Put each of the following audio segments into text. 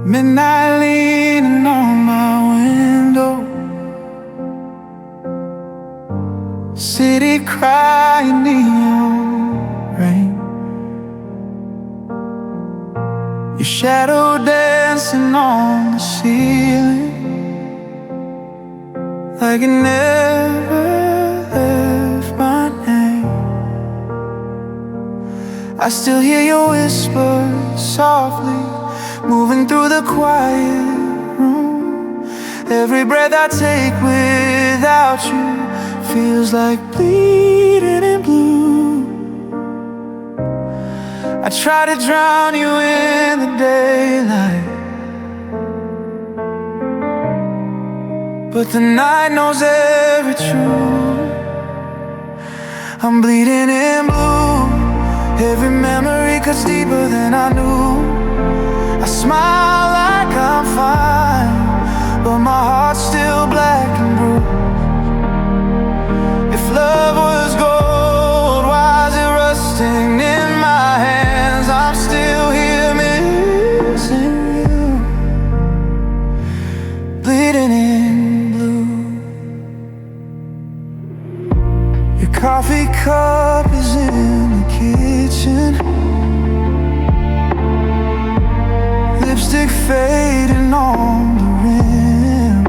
Midnight leaning on my window, city crying neon rain, your shadow dancing on the ceiling like it never left my name. I still hear your whispers softly moving through the quiet room. Every breath I take without you feels like bleeding in blue. I try to drown you in the daylight, but the night knows every truth. I'm bleeding in blue. Every memory cuts deeper than I knew. I smile like I'm fine, but my heart's still black and bruised. If love was gold, why is it rusting in my hands? I'm still here missing you, bleeding in blue. Your coffee cup is in the kitchen, lipstick fading on the rim.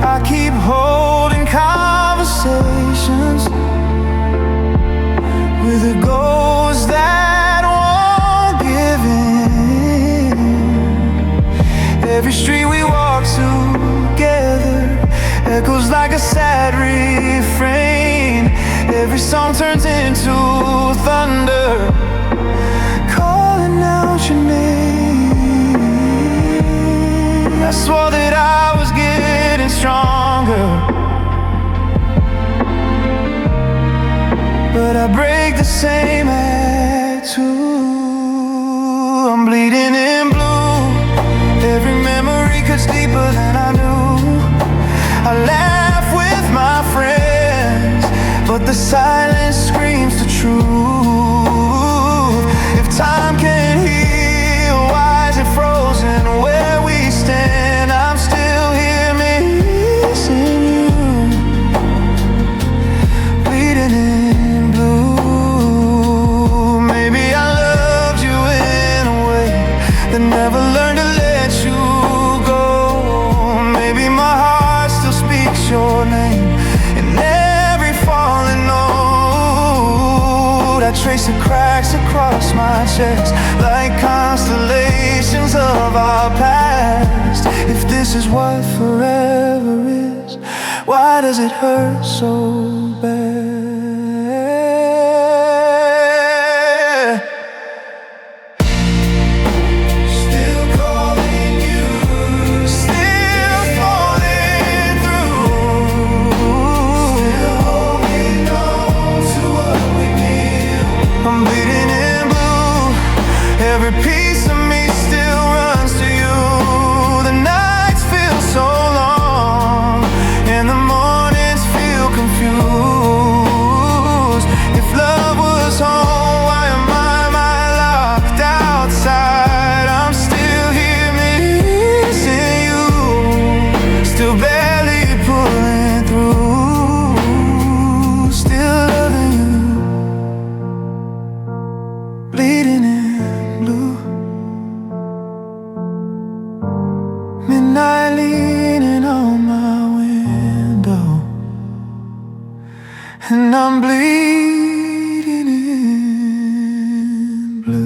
I keep holding conversations with a ghost that won't give in. Every street we walk together echoes like a sad refrain. Every song turns into thunder, calling out your name. I swore that I was getting stronger, but I break the same at two. I'm bleeding in blue. Every memory cuts deeper than I knew. I laugh with my friends, but the silence screams the truth. If time can heal, why is it frozen where we stand? I'm still here missing you, bleeding in blue. Maybe I loved you in a way that never learned to let you go. Maybe my heart still speaks your name in every falling note. I trace the cracks across my chest like constellations of our past. If this is what forever is, why does it hurt so bad? Still calling you, still falling through, still holding on to what we need. I'm bleeding in blue. Every piece of me still runs to you. The nights feel so long, and the mornings feel confused. If love was home, why am I locked outside? I'm still here missing you, still barely pulling through, still loving you, bleeding in blue. Midnight leaning on my window, and I'm bleeding in blue.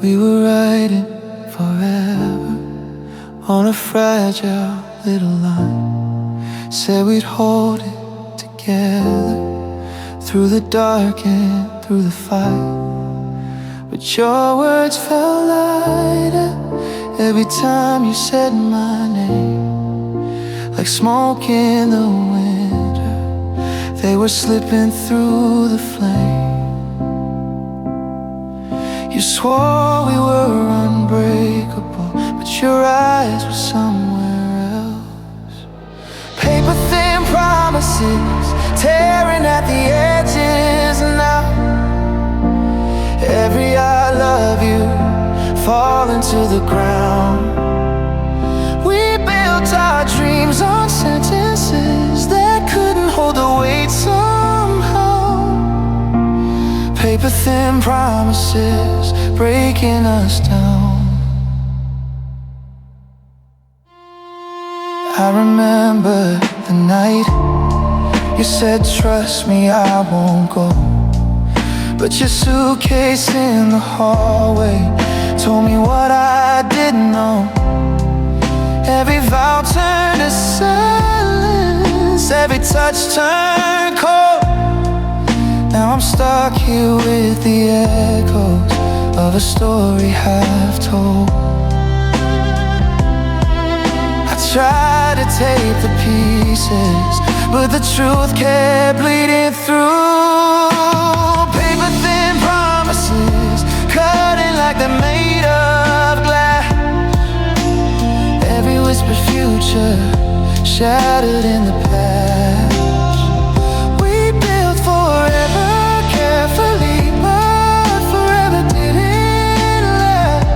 We were riding forever on a fragile little line. Said we'd hold it together through the dark and through the fight. But your words fell lighter every time you said my name, like smoke in the winter. They were slipping through the flame. You swore we were unbreakable, but your eyes were somewhere else. Paper-thin promises tearing at the edges now. Every I love you falling to the ground. We built our dreams on sentences that couldn't hold the weight somehow. Paper-thin promises breaking us down. I remember the night you said, trust me, I won't go. But your suitcase in the hallway told me what I didn't know. Every vow turned to silence, every touch turned cold. Now I'm stuck here with the echoes of a story half told. I tried to take the pieces, but the truth kept bleeding through. Paper-thin promises cutting like they're made of glass. Every whispered future shattered in the past. We built forever carefully, but forever didn't last.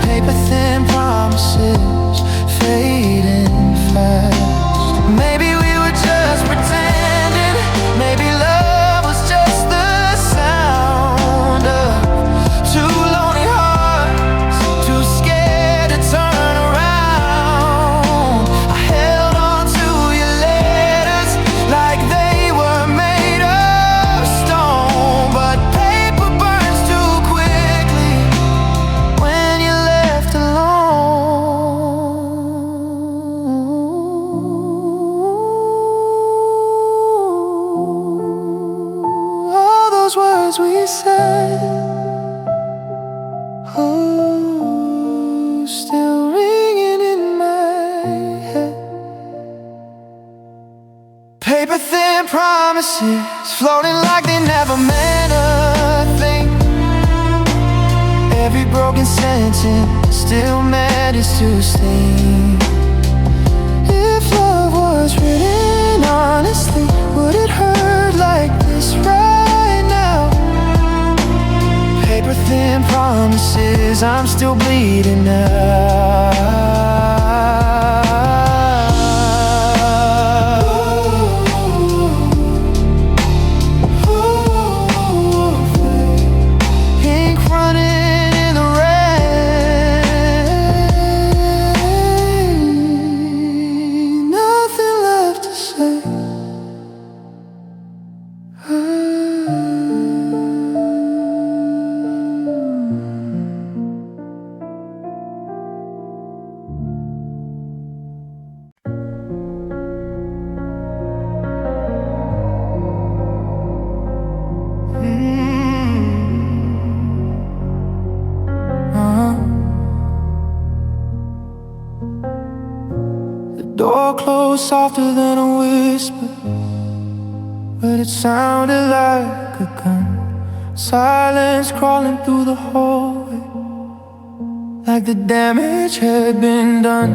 Paper-thin promises fading fast. Maybe we were just pretending. Maybe love was just the sound of two lonely hearts, too scared to turn around. I held on to your letters like they were made of stone, but paper burns too quickly when you're left alone. All those words we said, oh, still ringing in my head. Paper-thin promises floating like they never meant a thing. Every broken sentence still managed to sting. If love was written honestly, would it hurt like this right now? Paper-thin promises, I'm still bleeding now. Ink running in the rain, nothing left to say. The door closed softer than a whisper, but it sounded like a gun. Silence crawling through the hallway, like the damage had been done.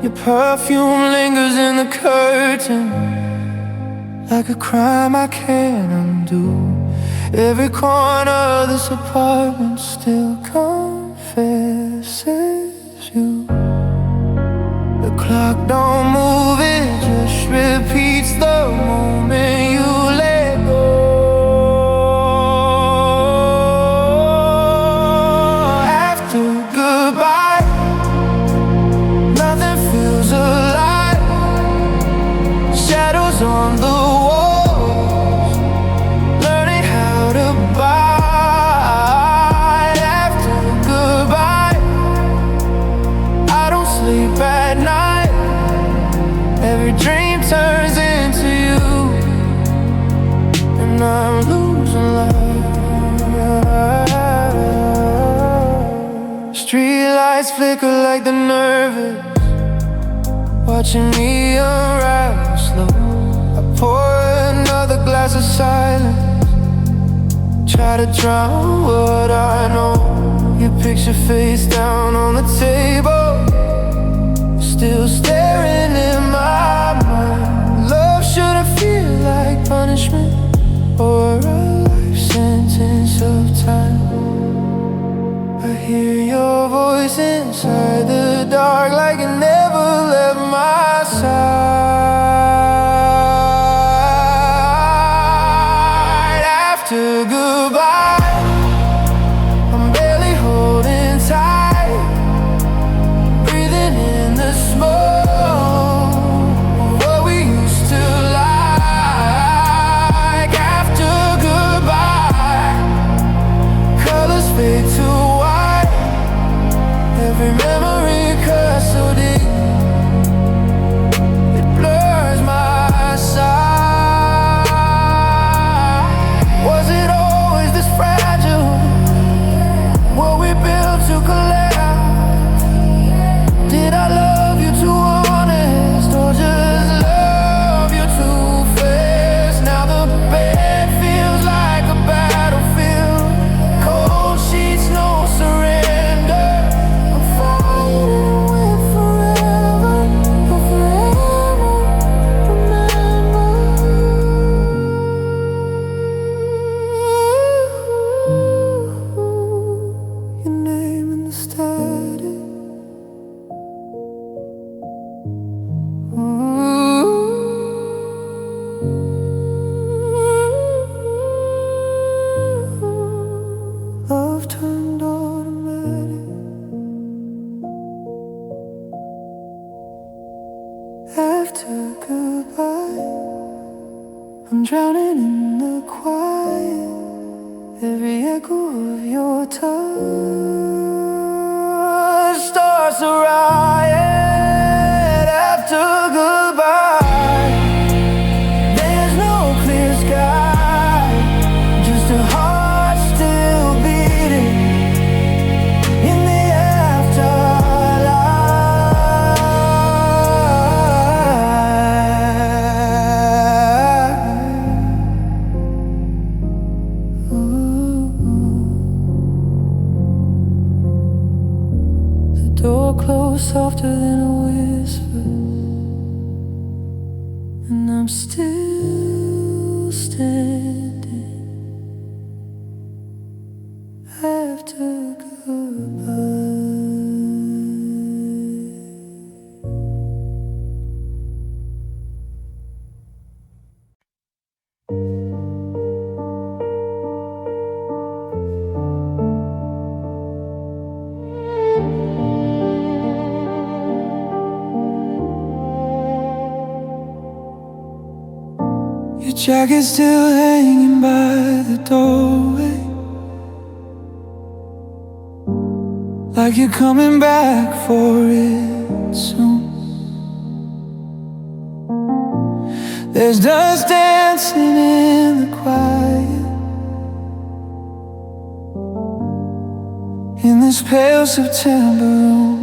Your perfume lingers in the curtain, like a crime I can't undo. Every corner of this apartment still confesses you. The clock don't move, it just repeats the moment you let go. After goodbye, nothing feels alive. Shadows on the walls, learning how to bide. After goodbye, I don't sleep at night. Every dream turns into you, and I'm losing light. Streetlights flicker like the nervous, watching me unravel slow. I pour another glass of silence, Try to drown what I know. Your picture face down on the table, still staring in my mind. Love shouldn't feel like punishment or a life sentence of time. I hear your voice inside the dark, like it never left my side. After goodbye, I'm barely holding tight, breathing in the smoke of what we used to like. After goodbye, colors fade to white, every memory cuts so deep it blurs my sight. Was it always this fragile? What we built to collapse? Did I love you too honest, or just love you too fast? Now the bed feels like a battlefield, cold sheets, no surrender. I'm fighting with forever, but forever remember. Your name in the static. Love turned automatic. After goodbye, I'm drowning in the quiet, every echo of your touch starts a riot. After goodbye, there's no clear sky, just a heart still beating in the afterlife. The door closed softer than a whisper, and I'm still standing after goodbye. Your jacket's still hanging by the doorway, like you're coming back for it soon. There's dust dancing in the quiet, in this pale September room.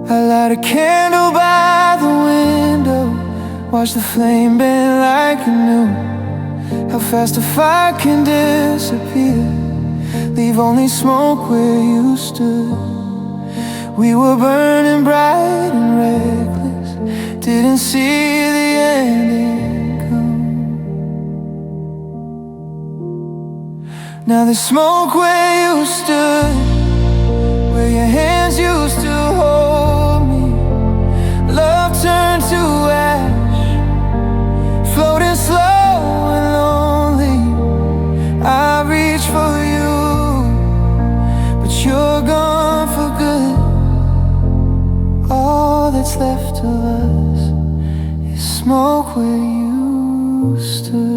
I light a candle by the window, watch the flame bend like a new. How fast a fire can disappear, leave only smoke where you stood. We were burning bright and reckless, didn't see the ending come. Now there's smoke where you stood, where your hands used to hold me. Love turned to ash, floating slow and lonely. I reach for you, but you're gone for good. All that's left of us is smoke where you stood.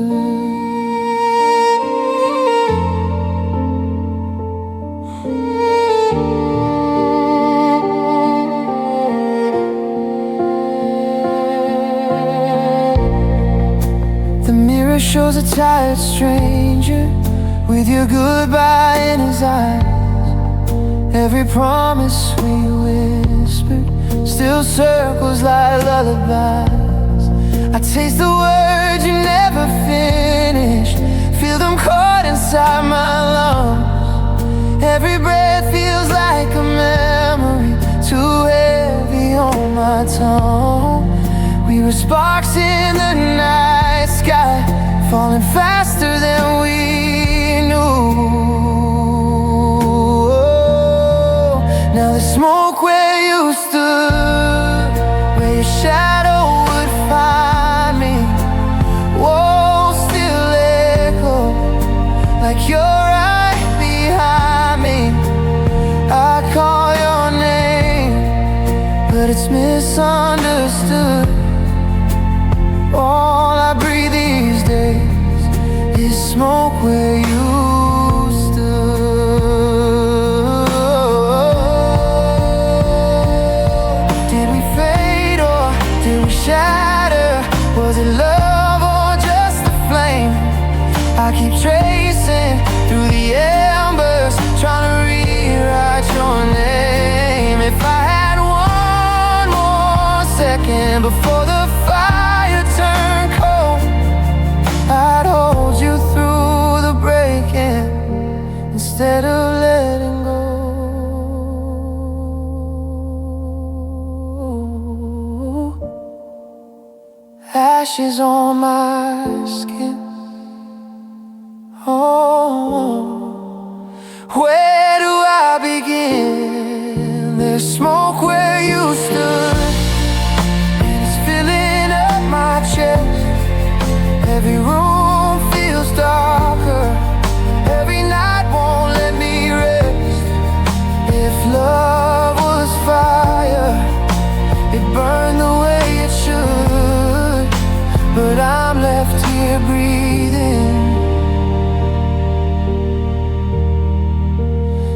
Shows a tired stranger with your goodbye in his eyes. Every promise we whispered still circles like lullabies. I taste the words you never finished, feel them caught inside my lungs. Every breath feels like a memory, too heavy on my tongue. We were sparks in the night sky, falling faster than we knew. Now the smoke where you stood, where your shadow would find me, walls still echo like you're right behind me. I call your name, but it's misunderstood. All I breathe these days is smoke where you stood. Did we fade or did we shatter? Was it love or just a flame? I keep tracing through the embers, trying to rewrite your name. If I had one more second before the fire turned cold, I'd hold you through the breaking instead of letting go. Ashes on my skin. Oh, where do I begin? There's smoke where you stood, and it's filling up my chest. Every room feels darker, every night won't let me rest. If love was fire, it burned the way it should, but I'm left here breathing.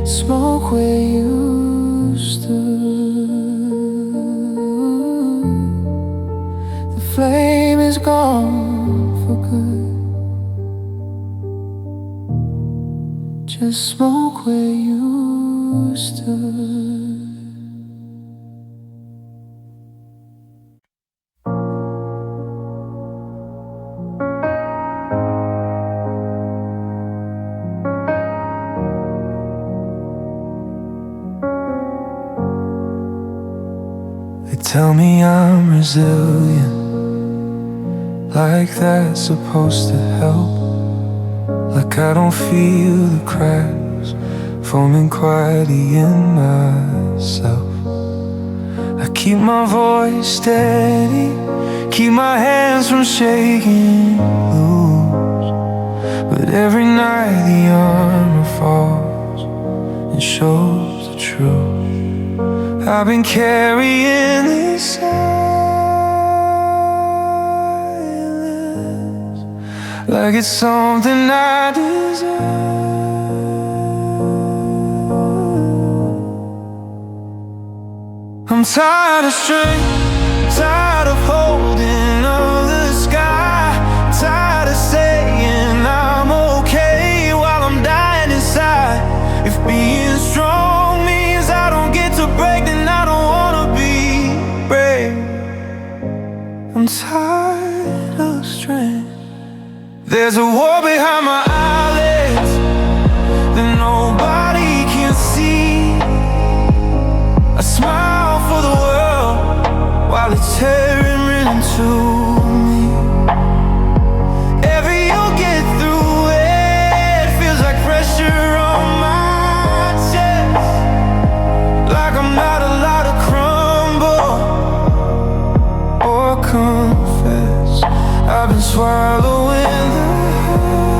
Smoke where you stood. The flame is gone for good. Just smoke where you stood. They tell me I'm resilient, like that's supposed to help. Like I don't feel the cracks forming quietly in myself. I keep my voice steady, keep my hands from shaking loose, but every night the armor falls and shows the truth. I've been carrying this silence like it's something I deserve. I'm tired of strength, tired of holding up the sky, tired of saying I'm okay while I'm dying inside. If being strong means I don't get to break, then I don't wanna be brave. I'm tired of strength. There's a war behind my eyelids that nobody can see. I smile for the world while it's tearing into me. Ever you get through it, feels like pressure on my chest, like I'm not allowed to crumble or confess. I've been swallowing the hurt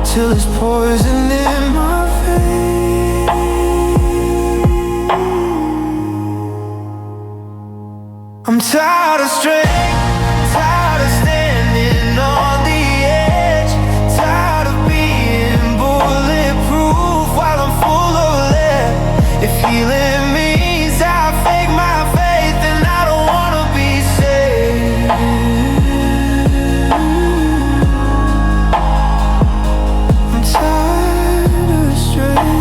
till it's poison in my veins. I'm tired of strength, tired of standing on the edge, tired of being bulletproof while I'm full of lead. If healing means I fake my faith, then I don't wanna be saved. I'm tired of strength.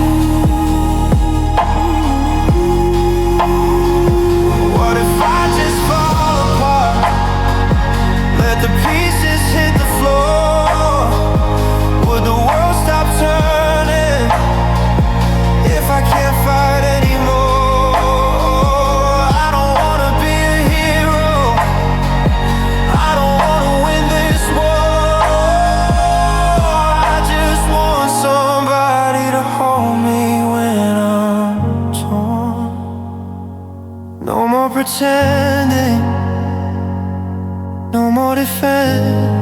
defense.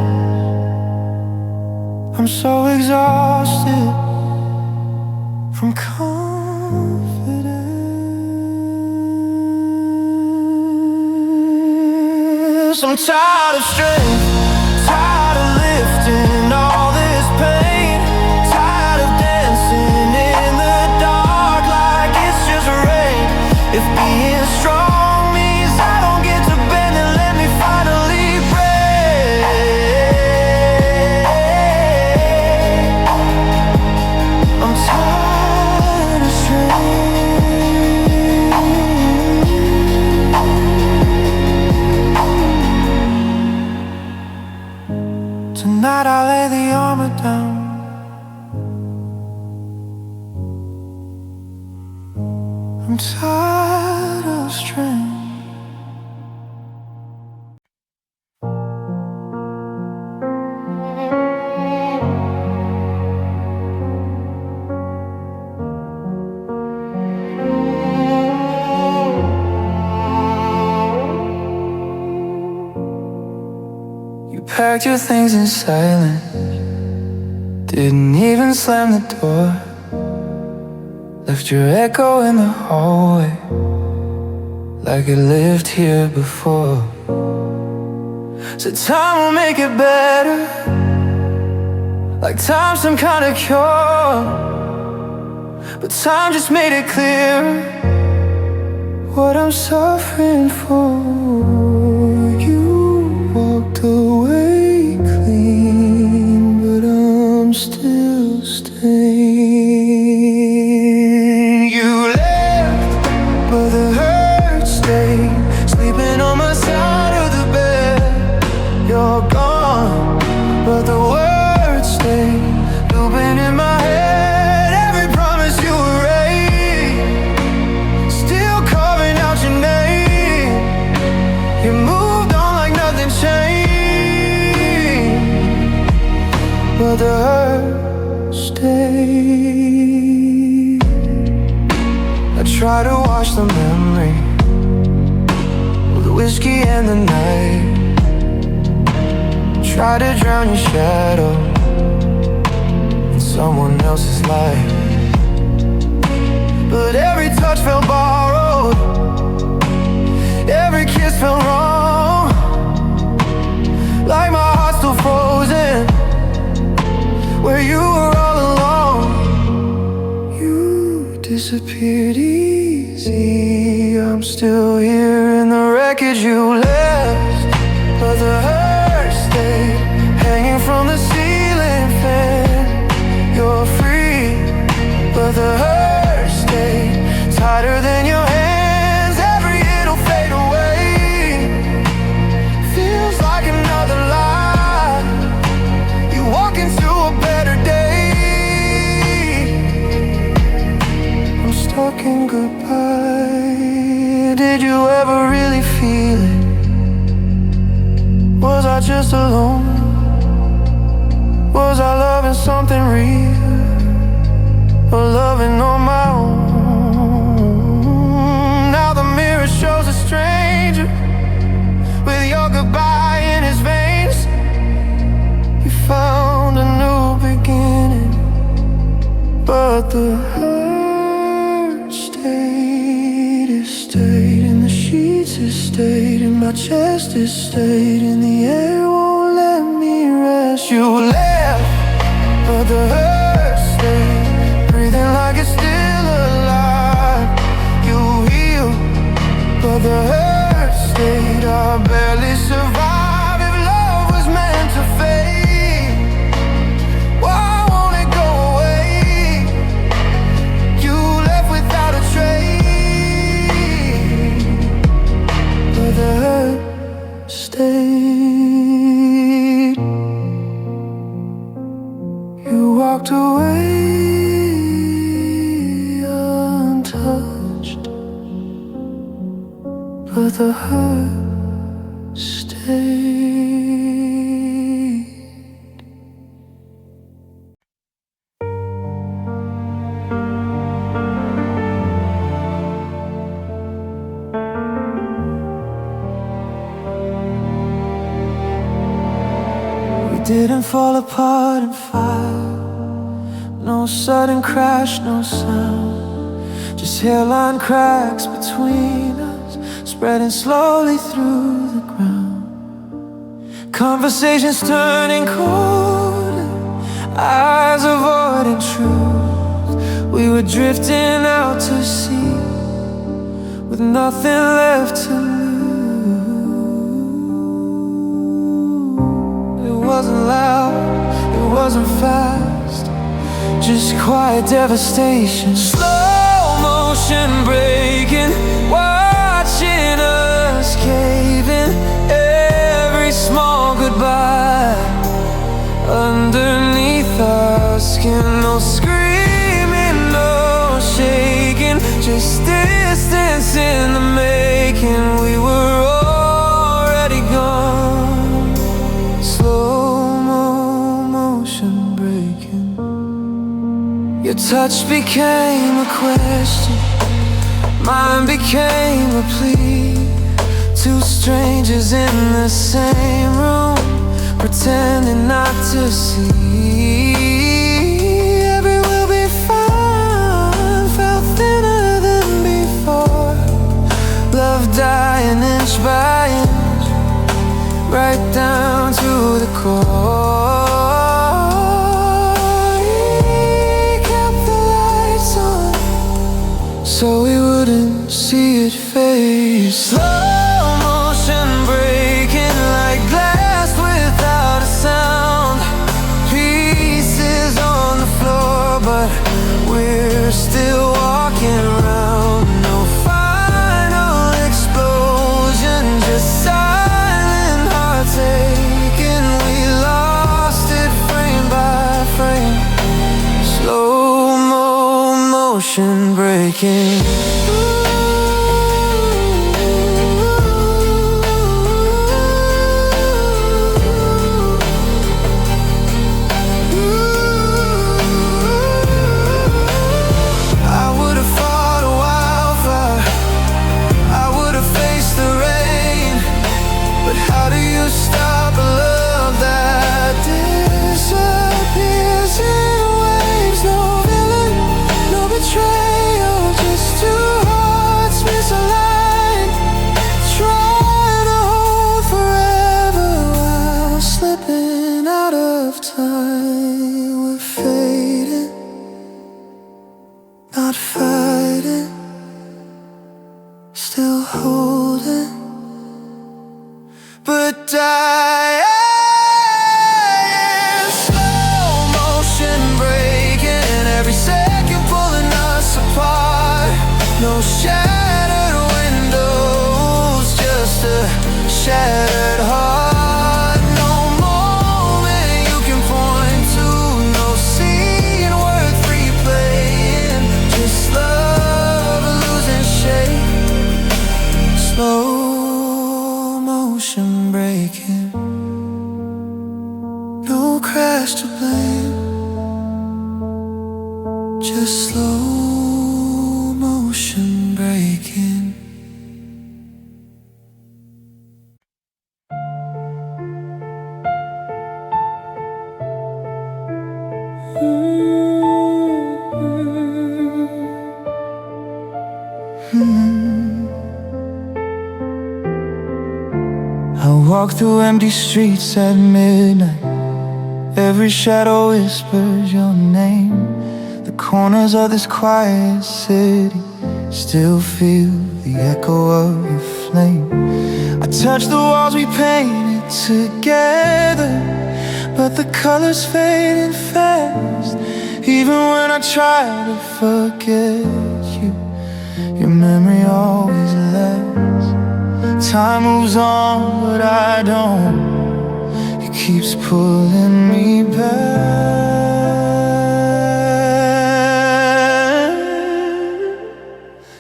I'm so exhausted from confidence. I'm tired of strength, tired of lifting all this pain, tired of dancing in the dark like it's just rain. If being strong means I don't get to bend, then let me finally break. I'm tired of strength. Tonight I lay the armor down. I'm tired of strength. You packed your things in silence, didn't even slam the door. Left your echo in the hallway, like it lived here before. Said time will make it better, like time's some kind of cure. But time just made it clearer what I'm suffering for. You walked away clean, but I'm still stained. You left, but the hurt stayed, sleeping on my side of the bed. You're gone, but the words stay, looping in my head. Every promise you erased, still carving out your name. You moved on like nothing changed, but the hurt stayed. I try to wash the memory of the whiskey and the night. Try to drown your shadow in someone else's life. But every touch felt borrowed, every kiss felt wrong, like my heart's still frozen where you were all alone. You disappeared easy, I'm still here in the wreckage you left. But the hurt stayed, hanging from the ceiling fan. You're free, but the hurt stayed, tighter than your hands. Every hit'll fade away, feels like another lie. You walk into a better day. I'm stuck in goodbye. Did you ever really feel it? Was I just alone? Was I loving something real, or loving on my own? Now the mirror shows a stranger with your goodbye in his veins. You found a new beginning, but the hurt stayed. It stayed in the sheets, it stayed in my chest, it stayed in the air, won't let me rest. You left, but the hurt stayed, breathing like it's still alive. You healed, but the hurt stayed. I barely survived. If love was meant to fade, why won't it go away? You left without a trace, but the hurt stayed. You walked away untouched, but the hurt stayed. didn't fall apart in fire. No sudden crash, no sound, just hairline cracks between us, spreading slowly through the ground. Conversations turning cold, eyes avoiding truth. We were drifting out to sea with nothing left to lose. It wasn't loud, it wasn't fast, just quiet devastation. Slow motion breaking, watching us caving. Every small goodbye underneath our skin. No screaming, no shaking, just distance in the making. We were already gone. Slow motion breaking. Your touch became a question, mine became a plea. Two strangers in the same room, pretending not to see. Every will be fine felt thinner than before. Love dying inch by inch, right down to the core. He kept the lights on so we wouldn't see it fade. Slow motion breaking like glass without a sound. Pieces on the floor, but we're still walking around. No final explosion, just silent hearts aching. We lost it frame by frame. Slow motion breaking. Not fighting, still holding, but dying. Slow motion breaking, every second pulling us apart. No shattered windows, just a shattered heart. Slow motion breaking, no crash to blame, just slow motion breaking. I walk through empty streets at midnight. Every shadow whispers your name. The corners of this quiet city still feel the echo of your flame. I touch the walls we painted together, but the colors fading fast. Even when I try to forget you, your memory always lasts. Time moves on, but I don't. It keeps pulling me back.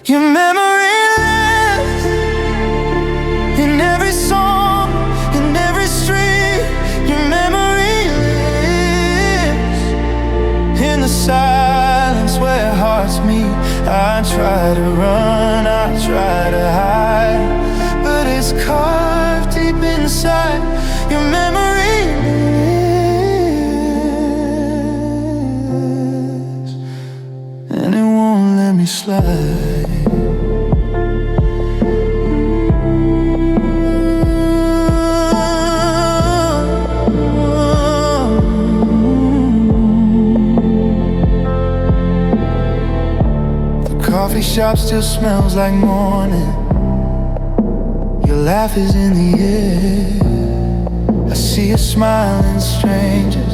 Your memory lives in every song, in every street. Your memory lives in the silence where hearts meet. I try to run, I try to hide, but it's carved deep inside. Your memory lives. slide. The coffee shop still smells like morning. Your laugh is in the air. I see you smiling strangers,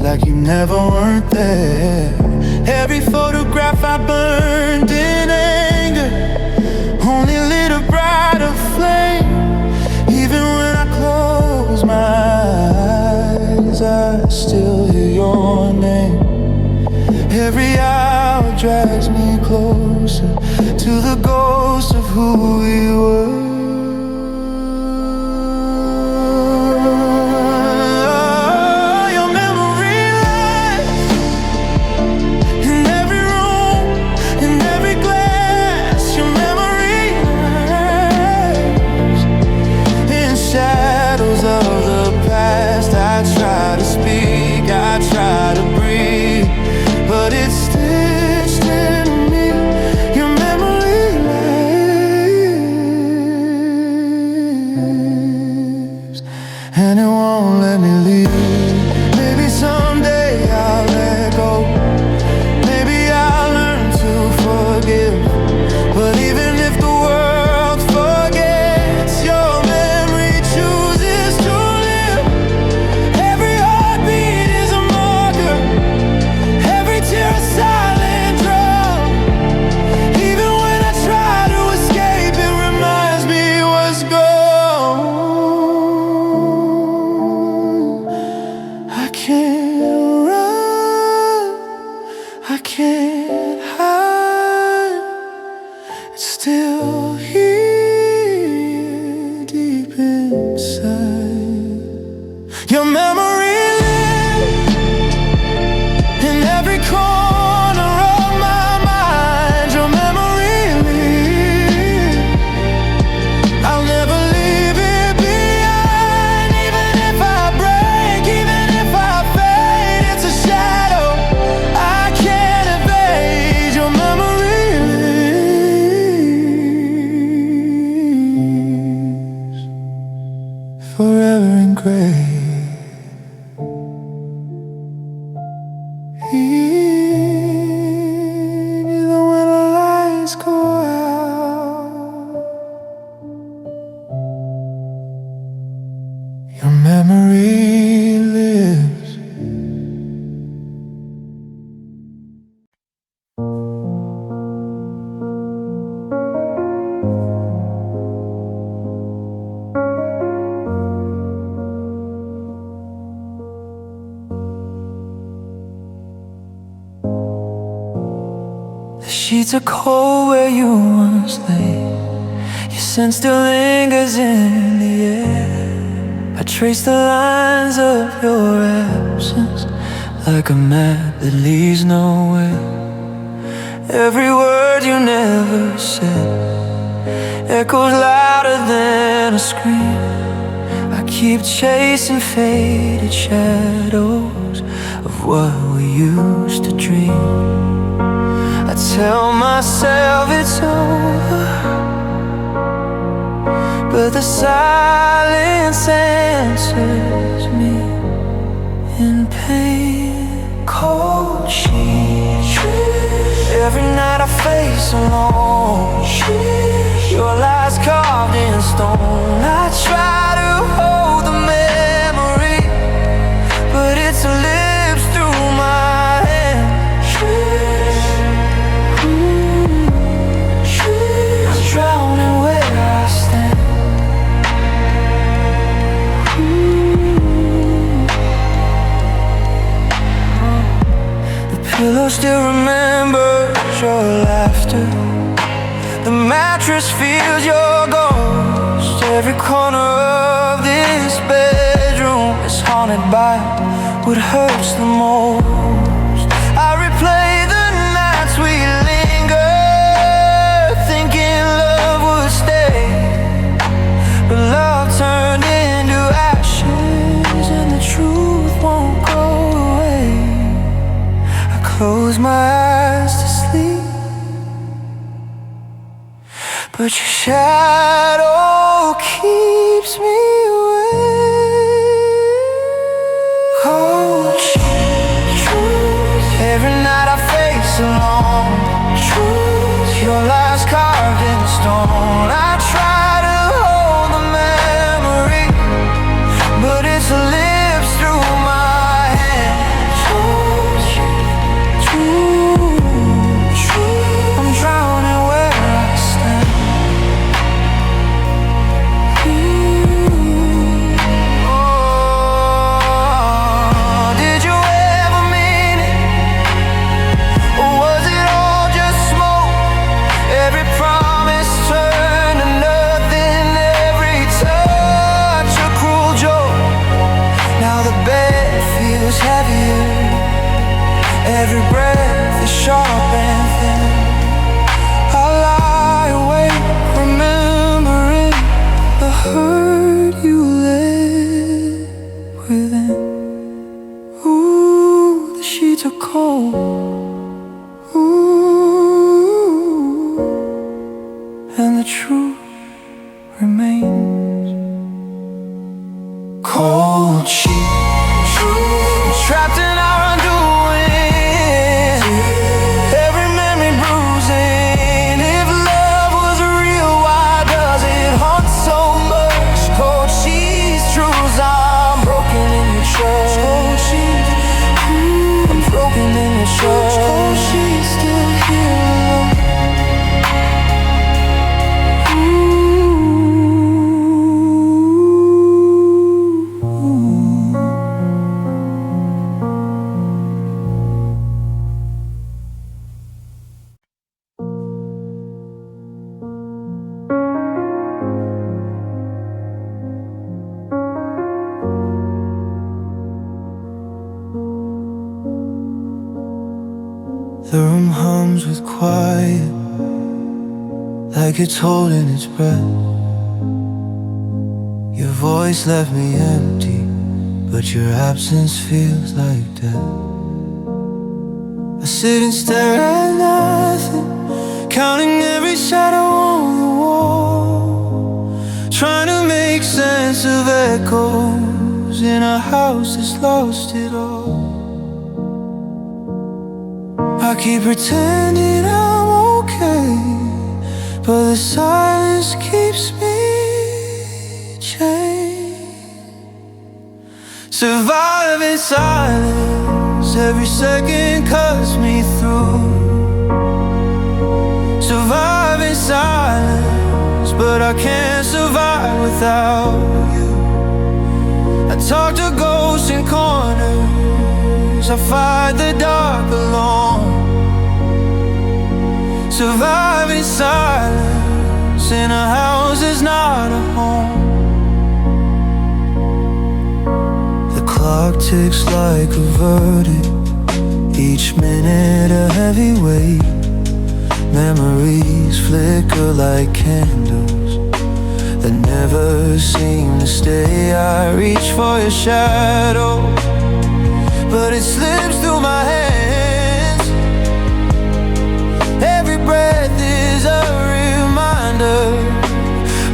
like you never weren't there. Every photograph I burned in anger only lit a brighter flame. Even when I close my eyes, I still hear your name. Every hour drags me closer to the ghost of who we were. And it won't let me leave. Maybe someday I'll let go. Maybe I'll learn to forgive. But even if the world forgets, your memory chooses to live. Every heartbeat is a marker, every tear a silent drum. Even when I try to escape, it reminds me what's gone. I can't run, I can't hide. It's still here deep inside. Your memory lives in every corner of my mind. Your memory lives. I'll never leave it behind. Even if I break, even if I fade, it's a shadow I can't evade. Your memory lives forever engraved. Even when the lights go out, your memory lives. The sheets are cold where you once lay. Your scent still lingers in the air. I trace the lines of your absence like a map that leads nowhere. Every word you never said echoes louder than a scream. I keep chasing faded shadows of what we used to dream. I tell myself it's over, but the silence answers me in pain. Cold sheets, every night I face alone. Your lies carved in stone. I try to hold the memory, but it slips through my hand. I'm drowning where I stand. The pillow still remembers your laughter. The mattress feels your ghost. Every corner of this bedroom is haunted by what hurts the most. I replay the nights we lingered, thinking love would stay, but love turned into ashes, and the truth won't go away. I close my eyes to sleep, cold sheets, trapped in our undoing, every memory bruising. If love was real, why does it haunt so much? Cold sheets, truths, I'm broken in your trust. Cold sheets, I'm broken in your trust. Cold sheets, still here alone. The room hums with quiet, like it's holding its breath. Your voice left me empty, but your absence feels like death. I sit and stare at nothing, counting every shadow on the wall, trying to make sense of echoes in a house that's lost it all. I keep pretending I'm okay, but the silence keeps me chained. Surviving silence, every second cuts me through. Surviving silence, but I can't survive without you. I talk to ghosts in corners, I fight the dark alone. Surviving silence in a house is not a home. The clock ticks like a verdict, each minute a heavy weight. Memories flicker like candles that never seem to stay. I reach for your shadow, but it slips through my hands. Every breath is a reminder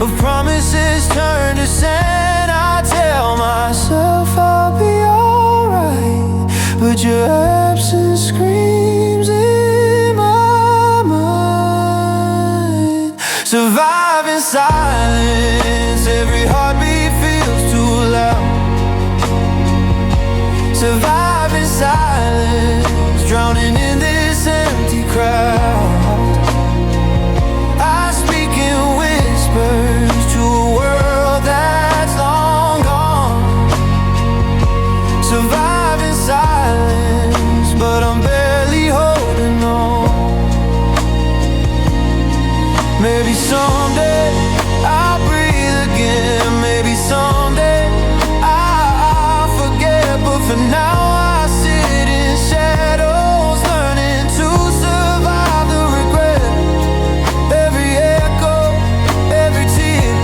of promises turned to sand. I tell myself I'll be alright, but your absence screams in my mind. Surviving silence, every heartbeat feels too loud. Surviving silence, drowning in this empty crowd. I speak in whispers to a world that's long gone. Surviving silence, but I'm barely holding on. Maybe someday I'll breathe again. Maybe someday I'll forget, but for now I sit in shadows, learning to survive the regret. Every echo, every tear,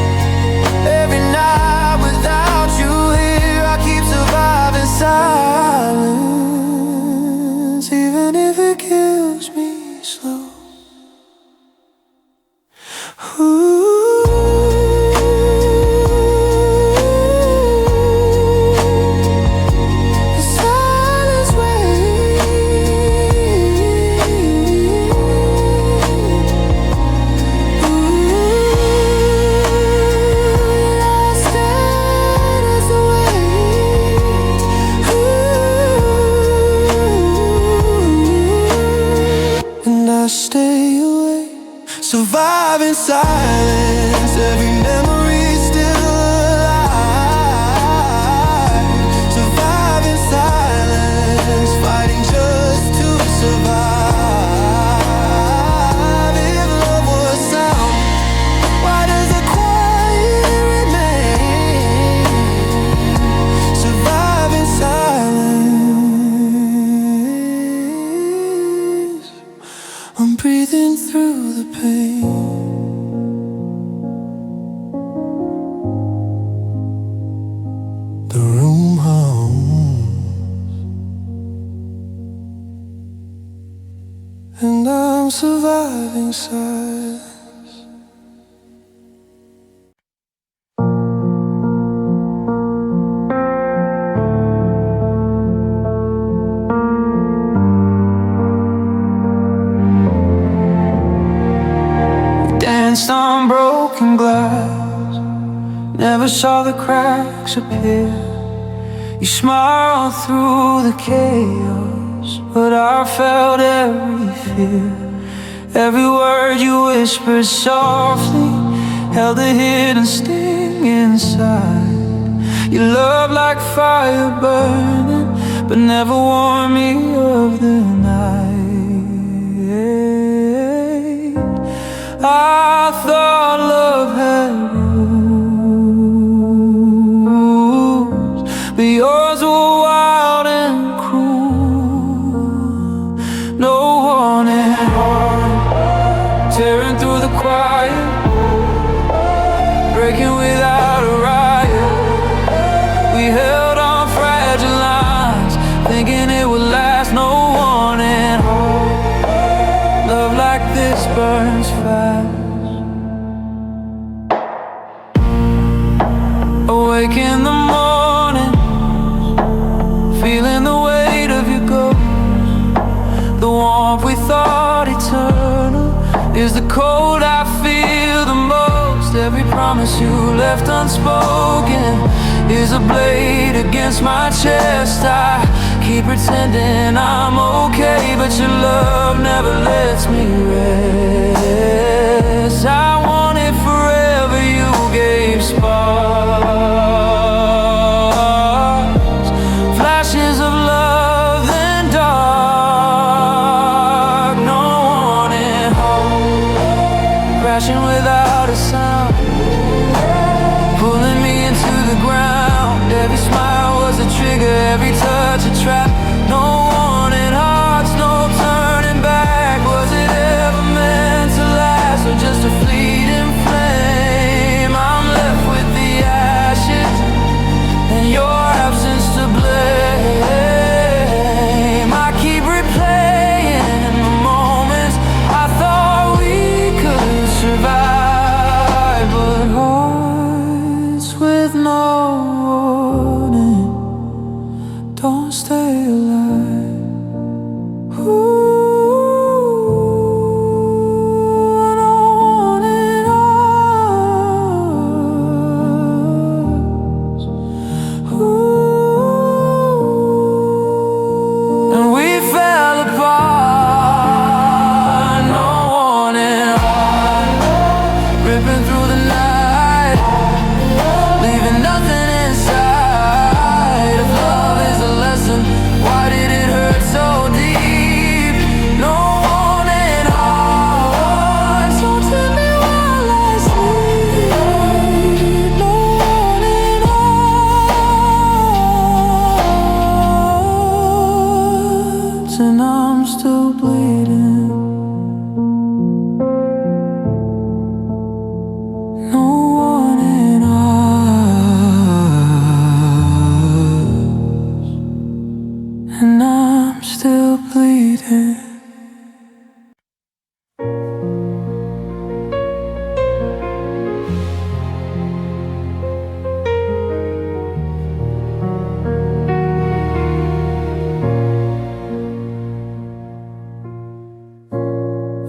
every night without you here, I keep surviving silence, even if it kills me slow. Stay away. Surviving silence, every memory still alive. Surviving silence, fighting just to survive. If love was sound, why does the quiet remain? Surviving silence, I'm breathing through the pain. The room hums, and I'm surviving silence. never saw the cracks appear. You smiled through the chaos, but I felt every fear. Every word you whispered softly held a hidden sting inside. Your love like fire burning, but never warned me of the night. I thought love had rules, but yours were wild and cruel. No warning heart, tearing through the quiet, breaking without a riot. We held on fragile lines, thinking it would last. No warning heart, love like this burns fast. Awake in the morning, feeling the weight of your ghost. The warmth we thought eternal is the cold I feel the most. Every promise you left unspoken is a blade against my chest. I keep pretending I'm okay, but your love never lets me rest. I want it forever, you gave sparks, flashes of love then dark. No warning hope, crashing without a sound, pulling me into the ground. Every smile was a trigger, every touch a trap. No warning hearts, no turning back. Was it ever meant to last, or just a fleeting flame? I'm left with the ashes and your absence to blame. I keep replaying the moments I thought we could survive, but hearts with no warning don't stay alive. Ooh, I don't want it ours. Ooh, and we fell apart. No warning heart, ripping through the night, leaving nothing inside. If love is a lesson, why did it hurt so deep? No warning hearts, don't tell me while I sleep. No warning hearts, and I'm still bleeding. No warning hearts, and I'm still bleeding.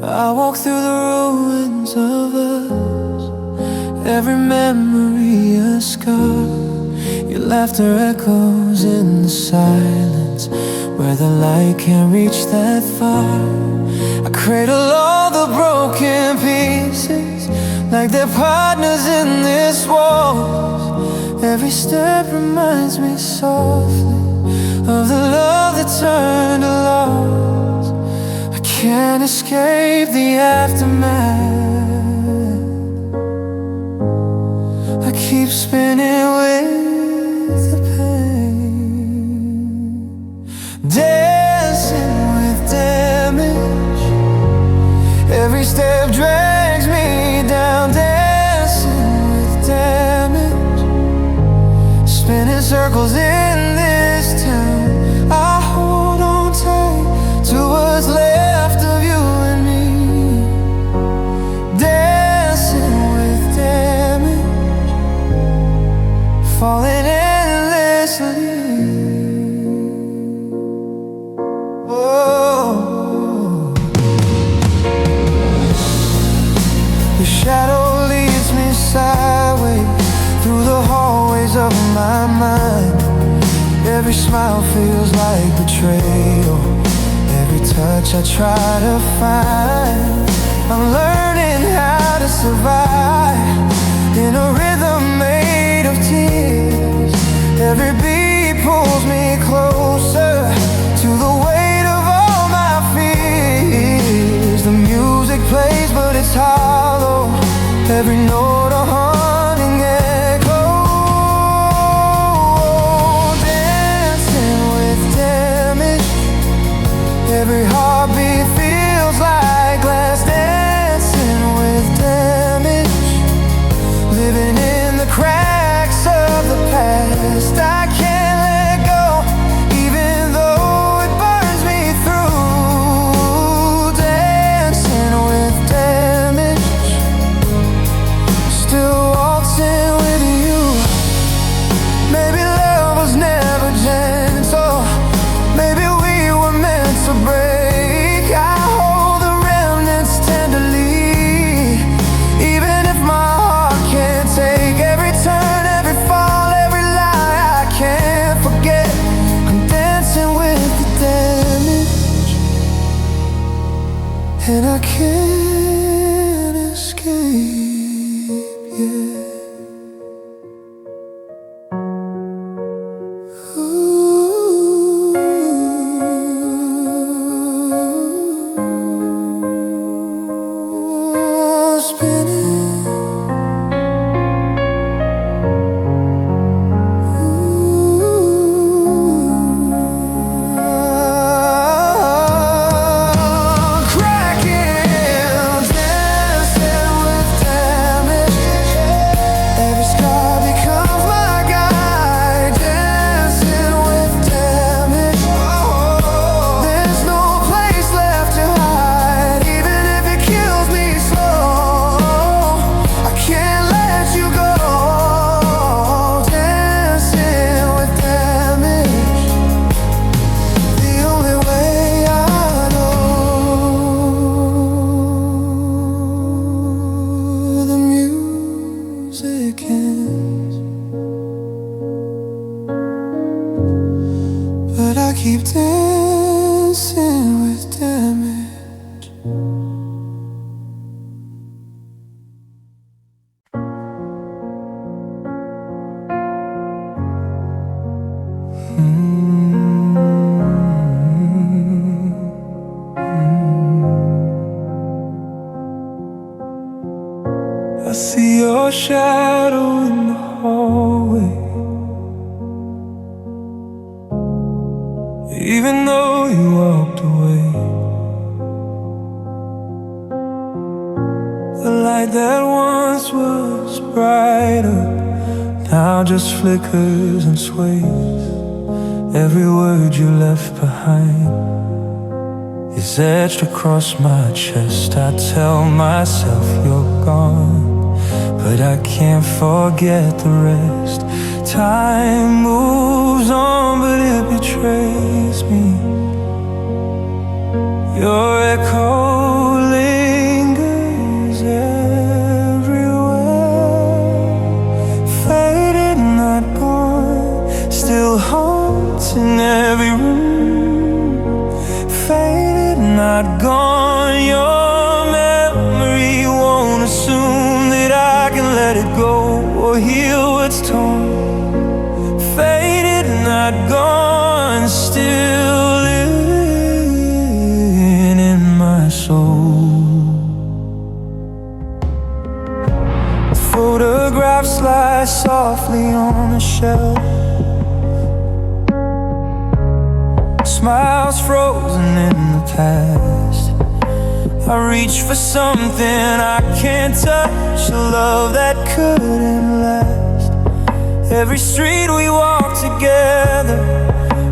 I walk through the ruins of us, every memory a scar. Your laughter echoes in the silence, where the light can't reach that far. I cradle all the broken pieces, like they're partners in this waltz. Every step reminds me softly of the love that turned to loss. I can't escape the aftermath. I keep spinning with the pain, dancing with damage. Every step drags me down, dancing with damage. Spinning circles in this town. I hold on tight to what's left of you and me, dancing with damage, falling endlessly. Oh, the shadow leads me sideways through the heart Every smile feels like betrayal. Every touch I try to find. I'm learning how to survive in a rhythm made of tears. Every beat pulls me closer to the weight of all my fears. The music plays but it's hollow. Every note a haunting echo. Dancing with damage. Every heartbeat feels like glass. Dancing with damage. Living in the cracks of the past. I can't let go, even though it burns me through. Dancing with damage. Still waltzing with you. Maybe love was never gentle. Maybe we were meant to break. I hold the remnants tenderly, even if my heart can't take every turn, every fall, every lie I can't forget. I'm dancing with the damage, and I can't escape yet. Ooh, spinning. Cracking, dancing with damage. Every scar becomes my guide. Dancing with damage. There's no place left to hide. Even if it kills me slow, I can't let you go. Dancing with damage. The only way I know. The music ends, but I keep dancing with damage. I see your shadow in the hallway. Even though you walked away, the light that once was brighter now just flickers and sways. Every word you left behind is etched across my chest. I tell myself you're gone, but I can't forget the rest. Time moves on, but it betrays me. Your echo lingers everywhere. Faded, not gone, still haunts in every room. Faded, not gone, your memory won't assume that I can let it go or heal what's torn. Faded, not gone, still living in my soul. Photographs lie softly on a shelf. Smiles frozen in the past. I reach for something I can't touch, a love that couldn't last. Every street we walk together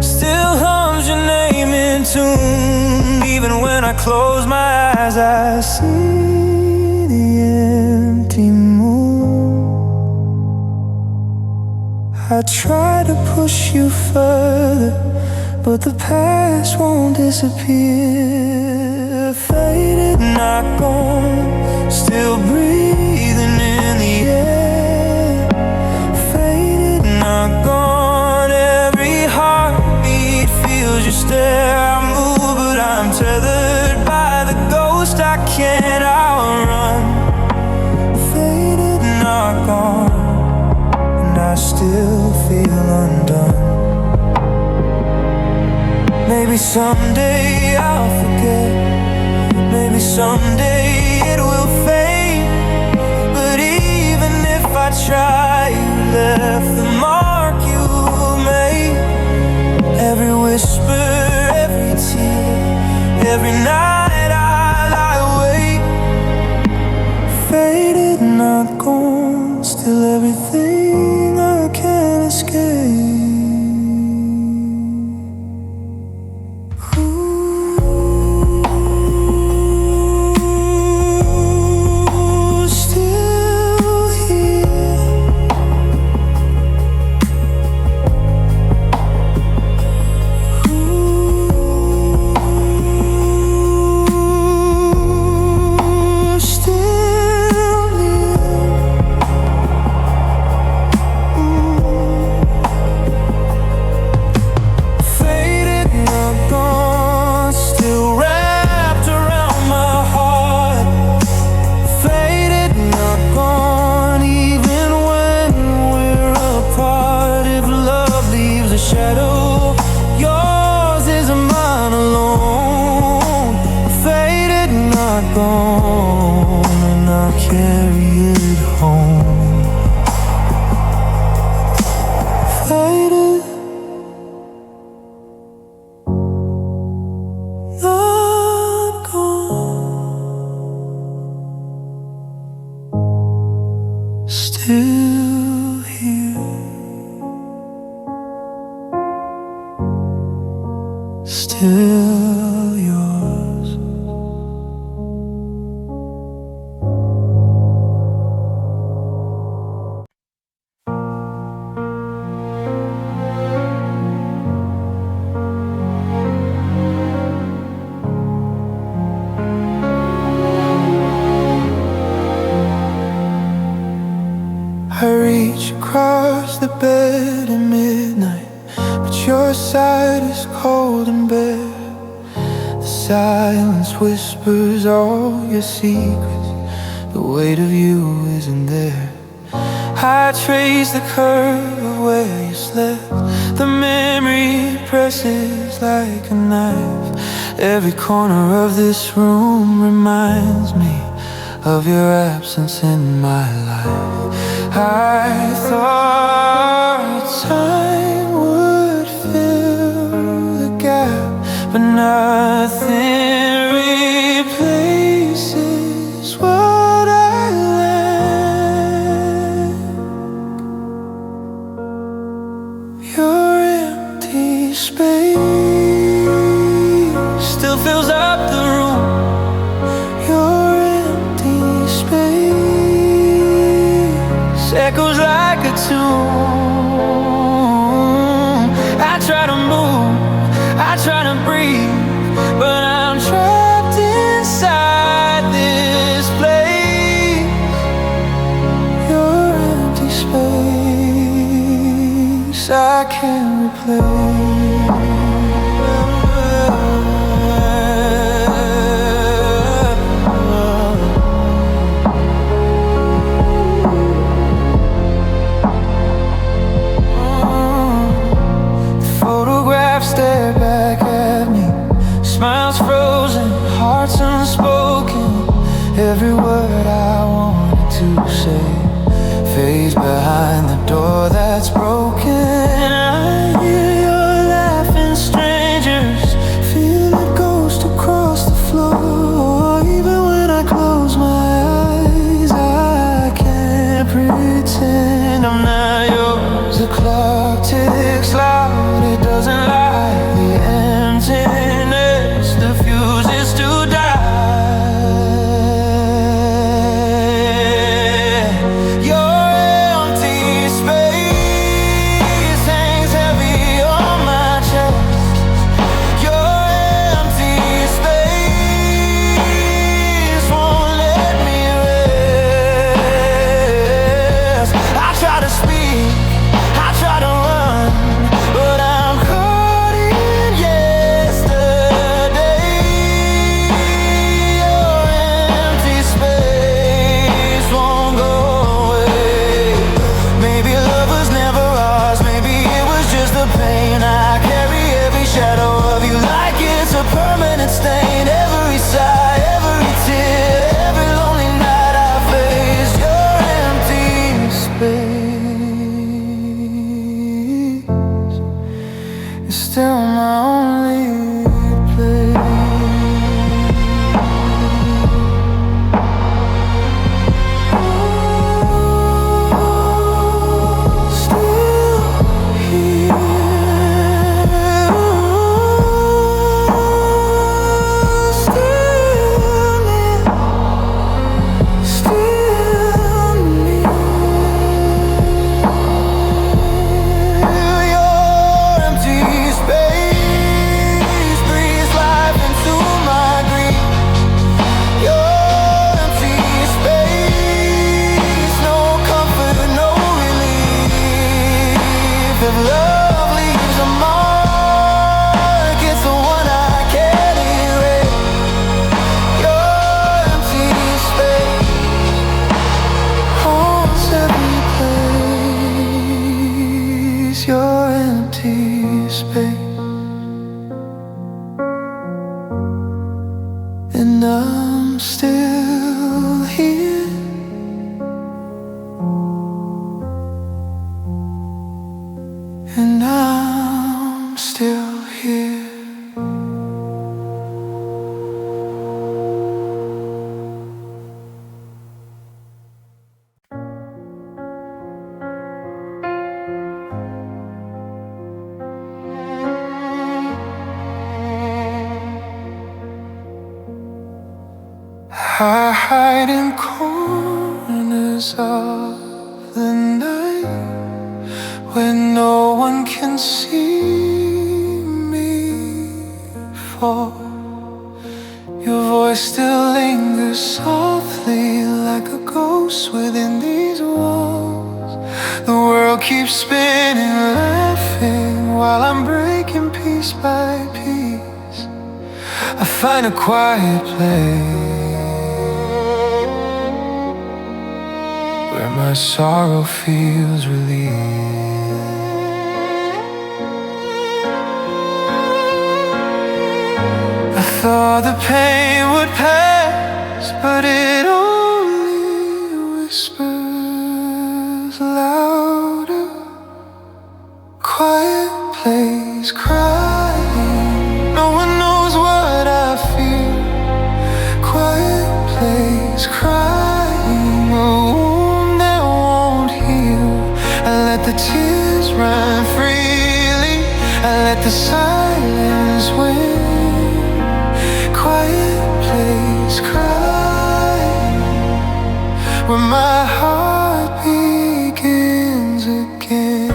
still hums your name in tune. Even when I close my eyes, I see the empty moon. I try to push you further, but the past won't disappear. Faded, not gone, still breathing in the air. Faded, not gone, every heart someday I'll forget. Maybe someday it will fade. But even if I try, you left the mark you made. Every whisper, every tear, every night I lie awake. Faded, not gone, still everything I can't escape. Still here, still yours. I reach across the bed at midnight, but your side is cold and bare. The silence whispers all your secrets. The weight of you isn't there. I trace the curve of where you slept. The memory presses like a knife. Every corner of this room reminds me of your absence in my life. I thought time would fill the gap, but nothing replaces what I lack. Your empty space still fills up the room. Your empty space echoes like a tune. I try to move, I try to breathe, but I'm trapped inside this place. Your empty space I can't replace. Stare back at me, smiles frozen, hearts unspoken. Every word I wanted to say fades behind the door that's broken. I hear your only place. Your empty space, and I'm still here. And I'm still here. I hide in corners of the night when no one can see me fall. Your voice still lingers softly like a ghost within these walls. The world keeps spinning, laughing while I'm breaking piece by piece. I find a quiet place where my sorrow feels relief. I thought the pain would pass, but it only whispers louder. Quiet place, crying, no one knows what I feel. Quiet place, crying, the tears run freely, I let the silence win. Quiet place, crying, where my heart begins again.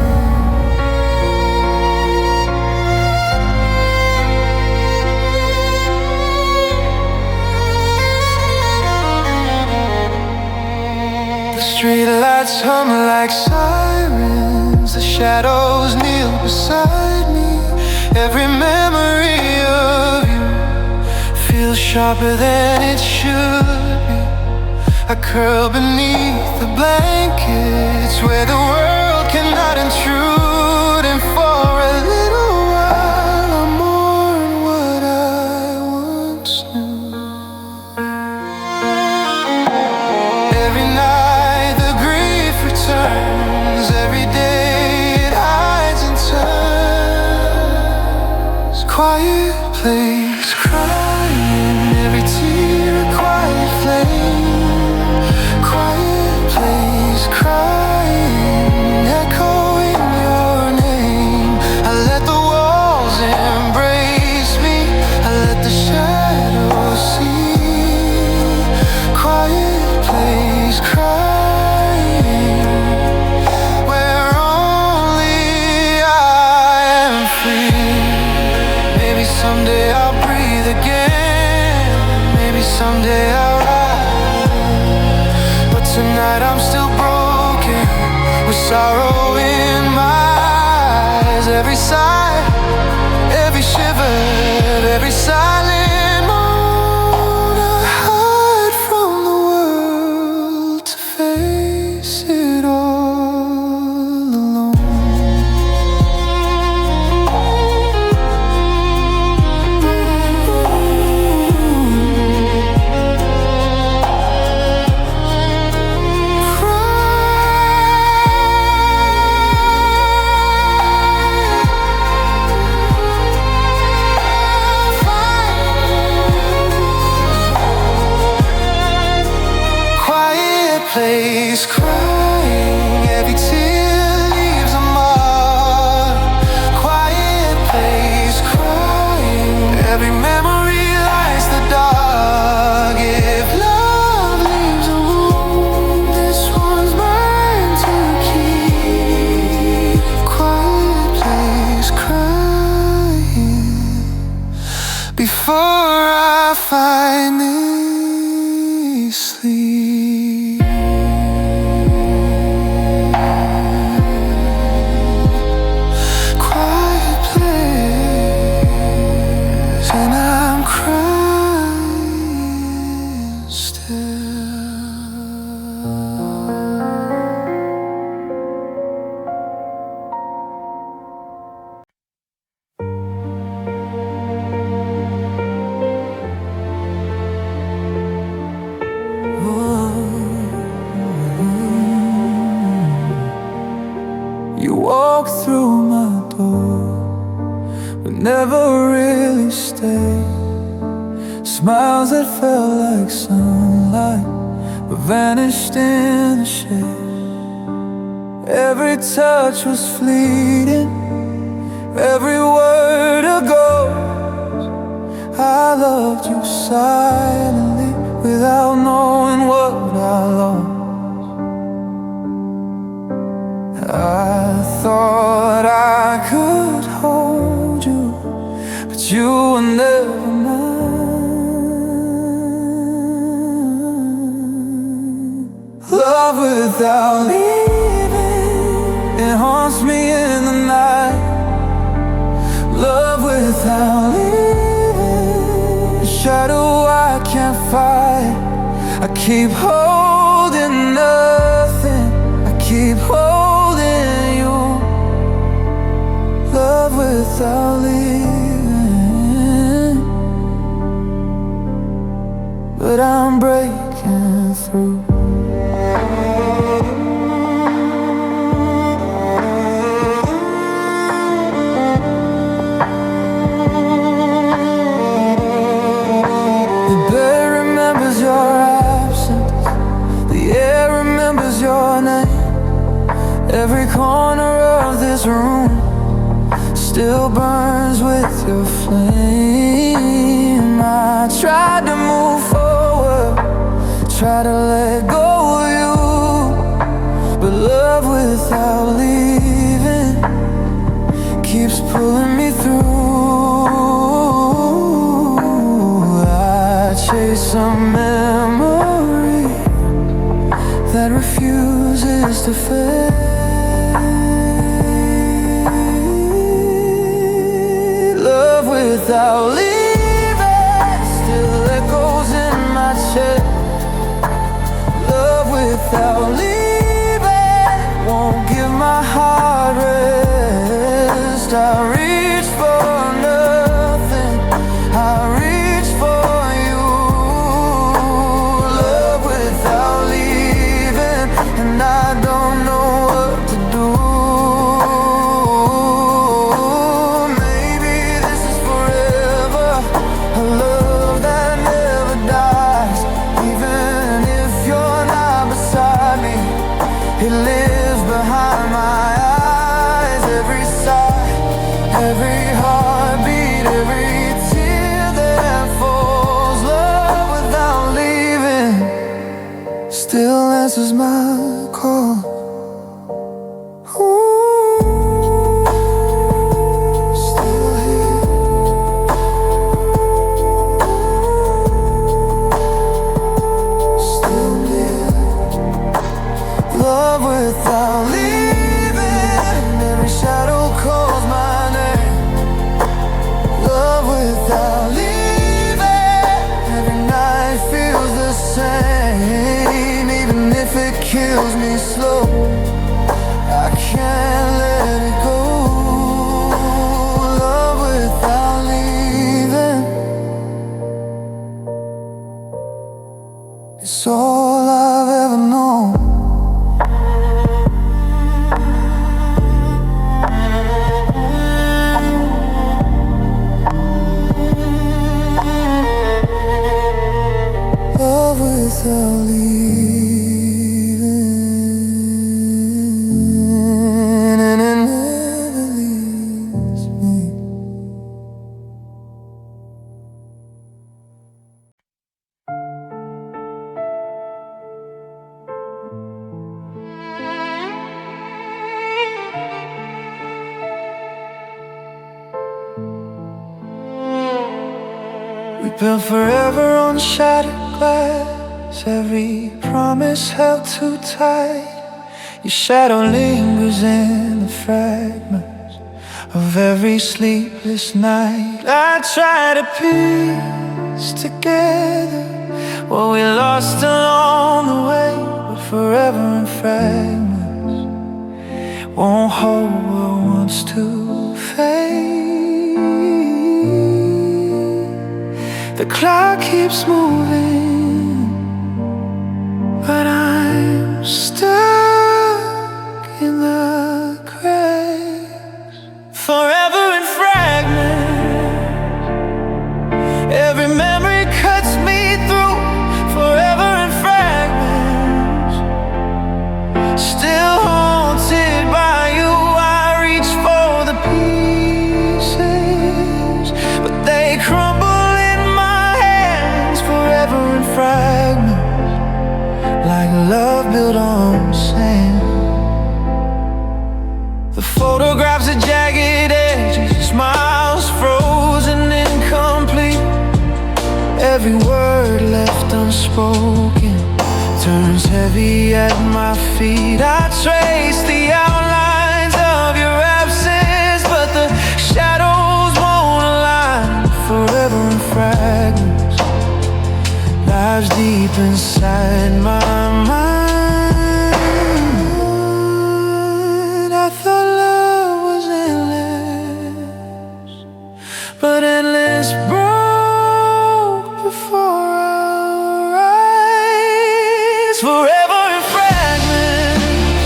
The streetlights hum like sirens, the shadows kneel beside me. Every memory of you feels sharper than it should be. I curl beneath the blankets where the world cannot intrude, and for a little while I mourn what I once knew. Every night the grief returns, every day it hides and turns. Quiet place, crying, every tear a quiet flame. Quiet place, crying, echoing your name. I let the walls embrace me, I let the shadows see. Quiet place, crying, where only I am free. Maybe someday I'll breathe again, maybe someday I'll rise. But tonight I'm still broken, with sorrow in my eyes. Every sigh, every shiver, every silent moan, I hide from the world to face it all alone. through my door, but never really stayed. Smiles that felt like sunlight, but vanished in the shade. Every touch was fleeting, every word a ghost. I loved you silently, without knowing what I lost. I thought I could hold you, but you were never mine. Love without leaving, it haunts me in the night. Love without leaving, a shadow I can't fight. I keep holding nothing, I keep holding you. Love without leaving, but I'm breaking through. The bed remembers your absence, the air remembers your name. Every corner of this room still burns with your flame. I tried to move forward, try to let go of you, but love without leaving keeps pulling me through. I chase a memory that refuses to fade. Love without leaving still echoes in my chest. Love without leaving won't give my heart rest. I reach for nothing, I reach for you. Love without leaving, and I don't know what to do. Maybe this is forever, a love that never dies. Even if you're not beside me, it lives behind my eyes. Every sigh, every heartbeat, every tear that falls. Love without leaving still answers my call. Ooh, still here. Still near. Love without leaving, every shadow calls my name. Love without leaving, every night feels the same. Even if it kills me slow, I can't let it go. Love without leaving, it's all I've ever known. Love without leaving, and it never leaves me. We built forever on shattered glass, every promise held too tight. Your shadow lingers in the fragments of every sleepless night. I try to piece together what we lost along the way, but forever in fragments won't hold what wants to fade. The clock keeps moving, but I'm stuck in the cracks. forever in fragments. Every memory cuts me through, forever in fragments. Still haunted by you, I reach for the pieces, but they crumble in my hands, forever in fragments, like love built on sand. The photographs are jagged edges, smiles frozen incomplete. Every word left unspoken turns heavy at my feet. I trace the outlines of your absence, but the shadows won't align, forever in fragments. Lives deep inside my mind. I thought love was endless, but endless broke before our eyes, forever in fragments.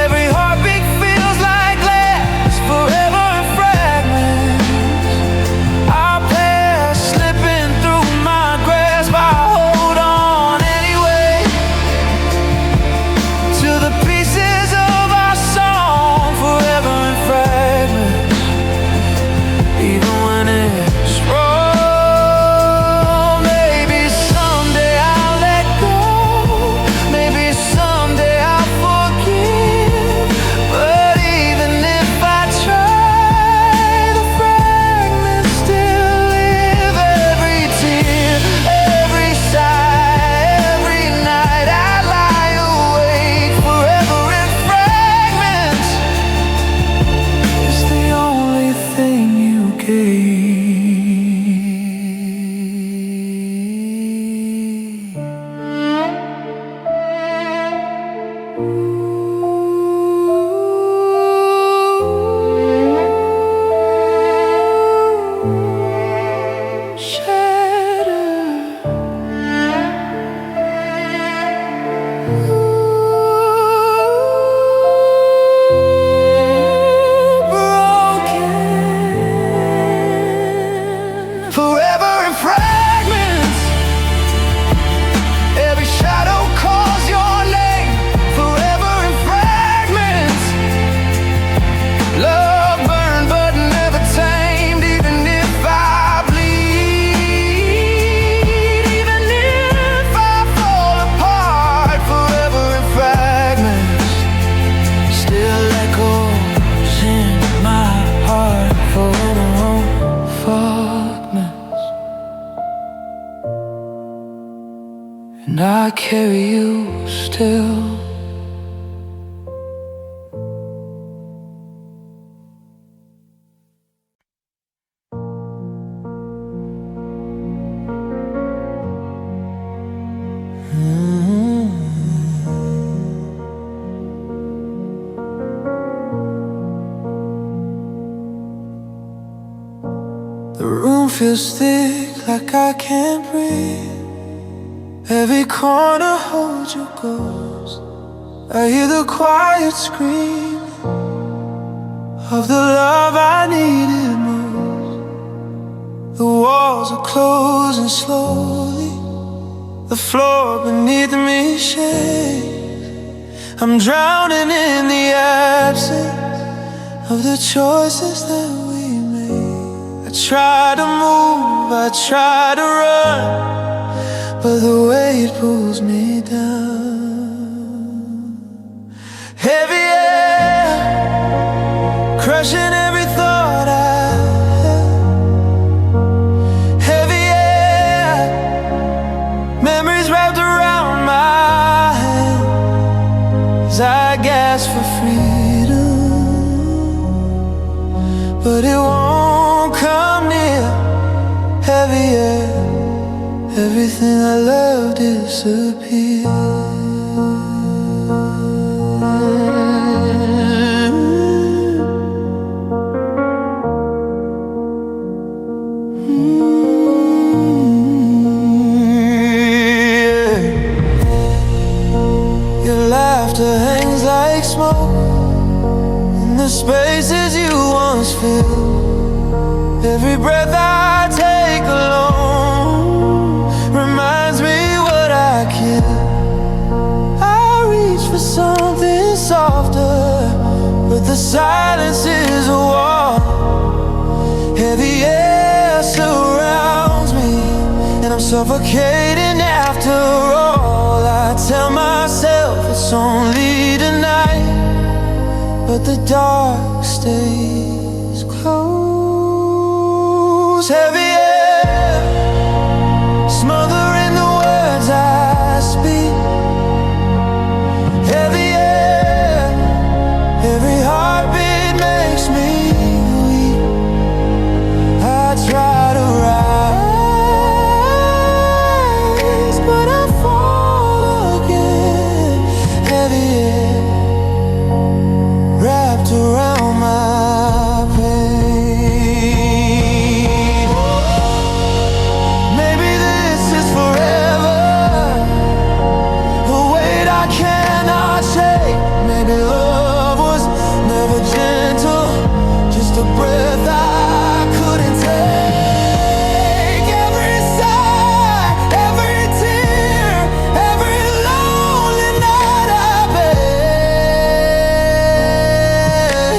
Every heartbeat feels like glass, forever in fragments. Our past slipping through my grasp, I hold on anyway to the pieces of our song, forever in fragments. Even when it's wrong, maybe someday I'll let go, maybe someday I'll forgive. But even if I try, the fragments still live. Every tear, every sigh, every night I lie awake, forever in fragments. It's the only thing you gave. Forever in fragments. Every shadow calls your name, forever in fragments. Love burned but never tamed, even if I bleed, even if I fall apart, forever in fragments. Still echoes in my heart, forever in fragments. And I carry you still. The room feels thick, like I can't breathe. Every corner holds your ghost. I hear the quiet scream of the love I needed most. The walls are closing slowly, the floor beneath me shakes. I'm drowning in the absence of the choices that we made. I try to move, I try to run, but the weight pulls me down. Heavy air, crushing every thought I have. Heavy air, memories wrapped around my hand as I gasp for freedom, but it won't come near. Heavy air, everything I love disappears. Your laughter hangs like smoke in the spaces once filled. Every breath I take alone reminds me what I kill. I reach for something softer, but the silence is a wall. Heavy air surrounds me, and I'm suffocating after all. I tell myself it's only tonight, but the dark stays close. Heavy air smothering the words I speak. Heavy air, every heartbeat makes me weak. I try to rise, but I fall again. Heavy air wrapped around my pain. Maybe this is forever, a weight I cannot shake. Maybe love was never gentle, just a breath I couldn't take. Every sigh, every tear, every lonely night I bear.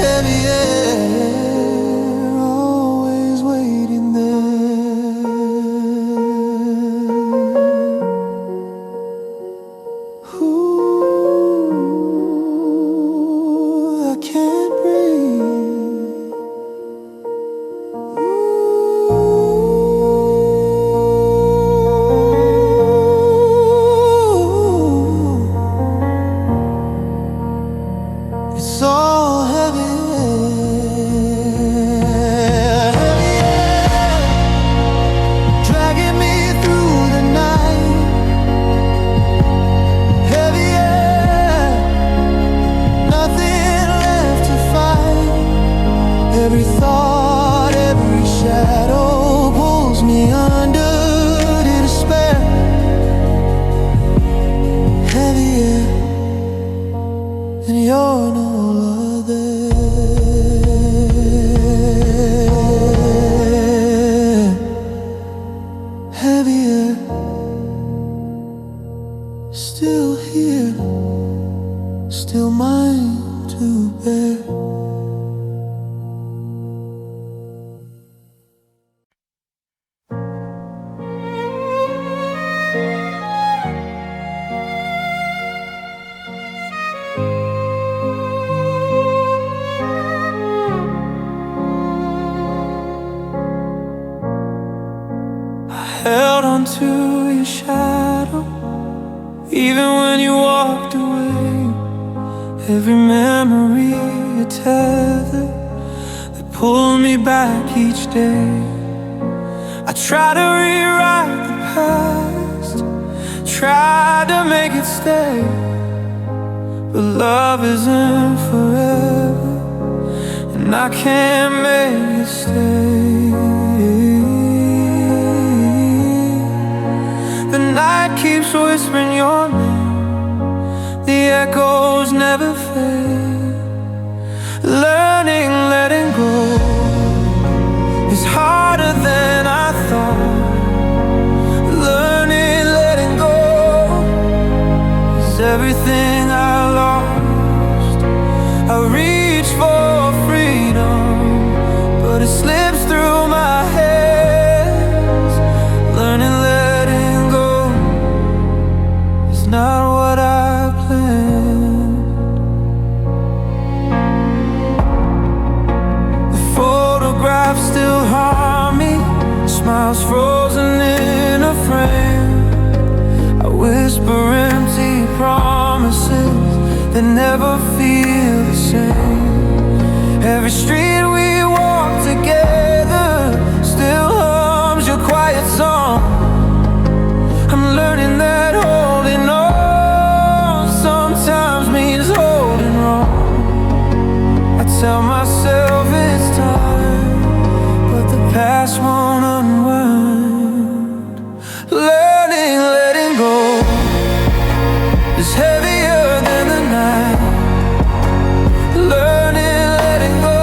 Heavy air, always waiting there. Ooh, I can't breathe. Ooh, it's all heavy air. Heavy air, dragging me through the night. Heavy air, nothing left to fight. Every thought, every shadow pulls me under to despair. Heavy air, and you're no longer there. Heavy air, still here, still mine to bear. Held onto your shadow, even when you walked away. Every memory a tether that pulled me back each day. I try to rewrite the past, try to make it stay, but love isn't forever, and I can't make it stay. The night keeps whispering your name, the echoes never fade. Learning, letting go is harder than I thought. Learning, letting go is everything I lost. I reach for freedom, but it slips through my hands. Learning, letting go is not what I planned. The photographs still harm me, smiles frozen in a frame. I whisper empty promises that never feel the same. Every street we walk together still hums your quiet song. I'm learning that holding on sometimes means holding wrong. I tell myself it's time, but the past won't unwind. Learning, letting go is heavier than the night. Learning, letting go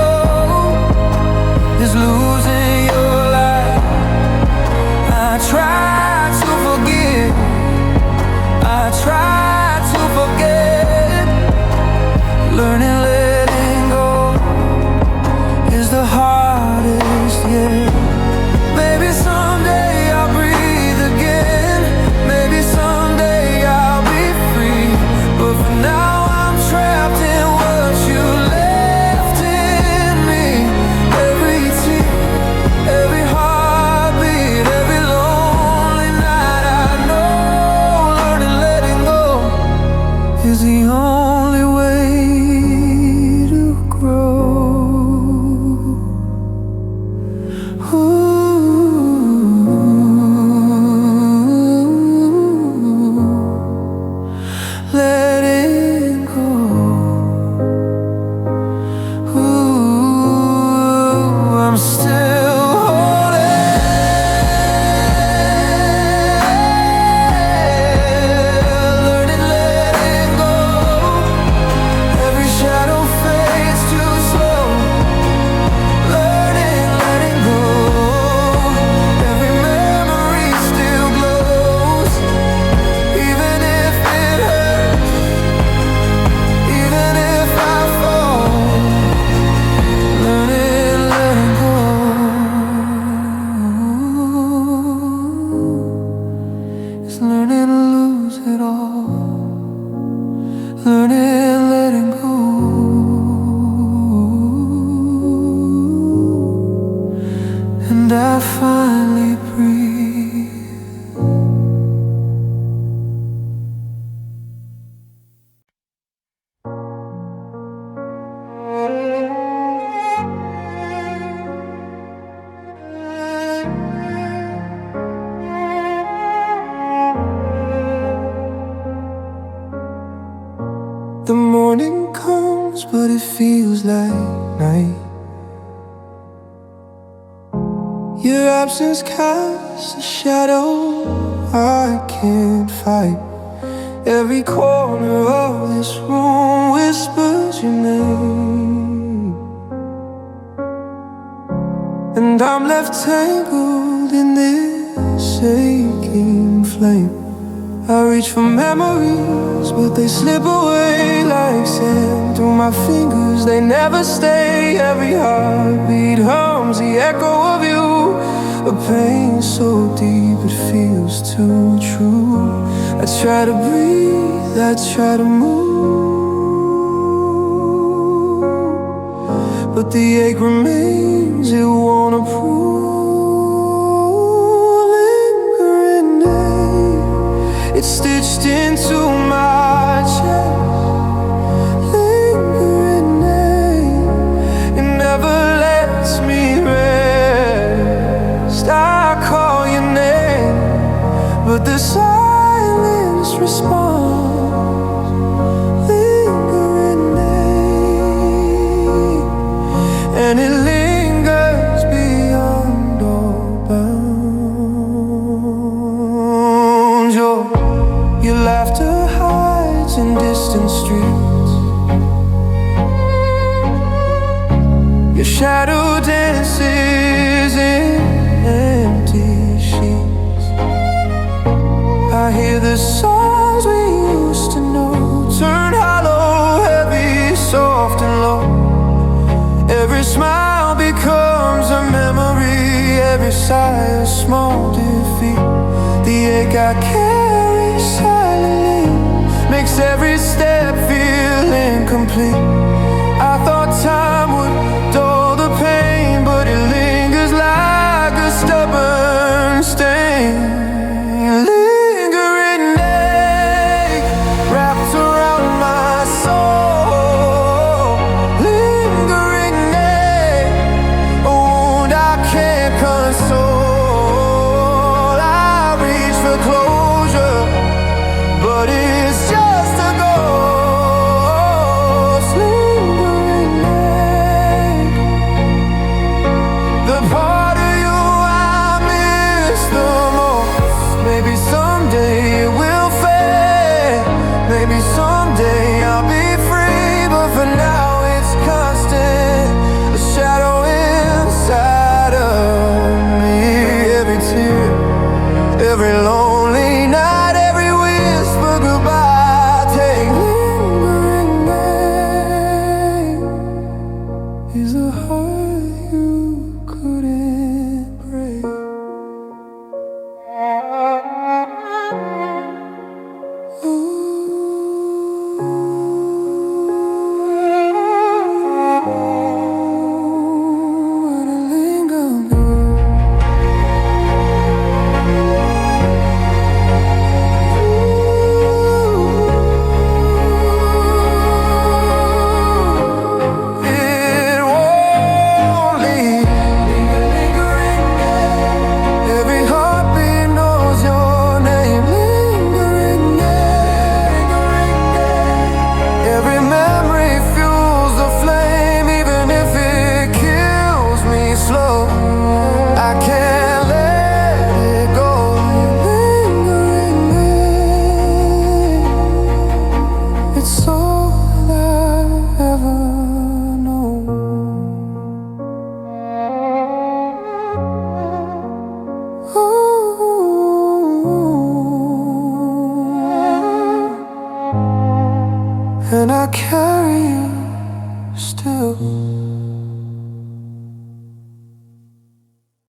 I finally breathe. The morning comes, but it feels like night. Your absence casts a shadow I can't fight. Every corner of this room whispers your name, and I'm left tangled in this aching flame. I reach for memories, but they slip away like sand through my fingers. They never stay. Every heartbeat hums the echo of you. A pain so deep it feels too true. I try to breathe, I try to move, but the ache remains, it won't approve. It's stitched into my chest, lingering name. It never lets me rest. I call your name, but the silence responds. Lingering name, and it lingers beyond all bounds. Your laughter hides in distant streets. Your shadow dances in empty sheets. I hear the songs we used to know turn hollow, heavy, soft and low. Every smile becomes a memory, every sigh a small defeat. The ache I carry silently makes every step feel incomplete. I thought time would dull the pain, but it lingers like a stubborn stain. Lingering ache wrapped around my soul. Lingering ache, a wound I can't console. I reach for closure, but it's just a ghost. Lingering ache, the part of you I miss the most. Maybe someday it will fade. Maybe someday I'll be free, but for now it's constant, a shadow inside of me. Every tear, every lonely night, every whisper goodbye, take lingering ache. Is a heart you couldn't break. Ooh, wanna linger there. It won't leave. Every heartbeat knows your name. Lingering there. Every memory fuels the flame, even if it kills me slow. I can't let it go. Lingering there. It's all I ever know. Ooh. And I can't